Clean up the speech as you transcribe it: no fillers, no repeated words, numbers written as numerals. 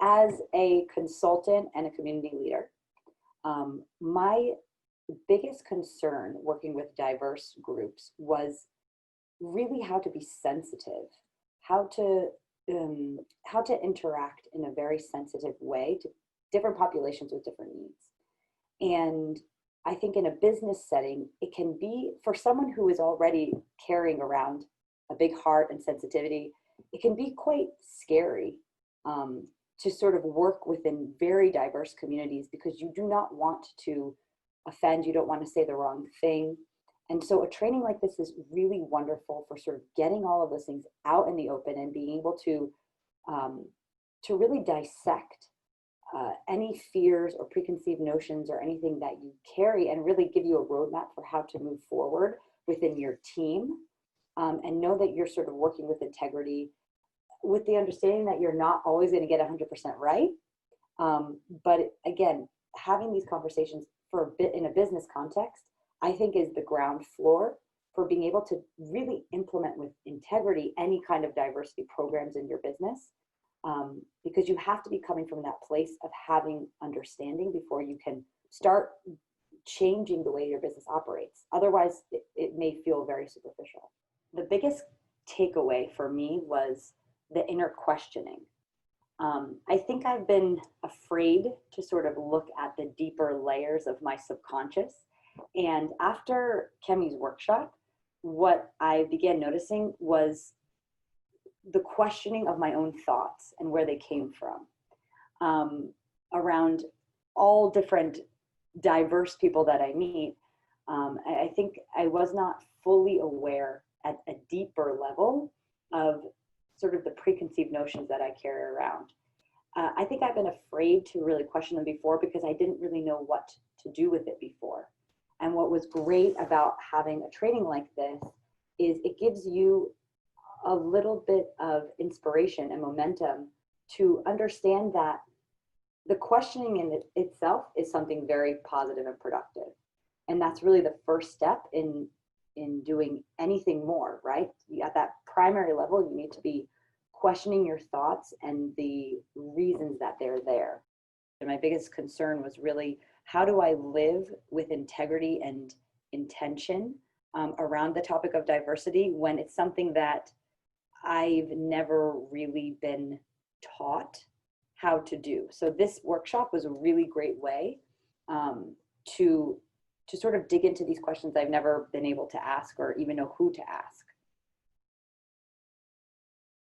as a consultant and a community leader, my biggest concern working with diverse groups was really how to be sensitive, how to interact in a very sensitive way to different populations with different needs. And I think in a business setting, it can be, for someone who is already carrying around a big heart and sensitivity, it can be quite scary to sort of work within very diverse communities, because you do not want to offend, you don't want to say the wrong thing. And so a training like this is really wonderful for sort of getting all of those things out in the open and being able to really dissect any fears or preconceived notions or anything that you carry, and really give you a roadmap for how to move forward within your team, and know that you're sort of working with integrity, with the understanding that you're not always going to get 100% right. But again, having these conversations for a bit in a business context, I think is the ground floor for being able to really implement with integrity any kind of diversity programs in your business. Because you have to be coming from that place of having understanding before you can start changing the way your business operates. Otherwise, it may feel very superficial. The biggest takeaway for me was the inner questioning. I think I've been afraid to sort of look at the deeper layers of my subconscious. And after Kemi's workshop, what I began noticing was the questioning of my own thoughts and where they came from, around all different diverse people that I meet. I think I was not fully aware at a deeper level of sort of the preconceived notions that I carry around. I think I've been afraid to really question them before because I didn't really know what to do with it before. And what was great about having a training like this is it gives you a little bit of inspiration and momentum to understand that the questioning in itself is something very positive and productive. And that's really the first step in doing anything more, right? At that primary level, you need to be questioning your thoughts and the reasons that they're there. And my biggest concern was really, how do I live with integrity and intention around the topic of diversity when it's something that I've never really been taught how to do. So this workshop was a really great way to sort of dig into these questions I've never been able to ask or even know who to ask.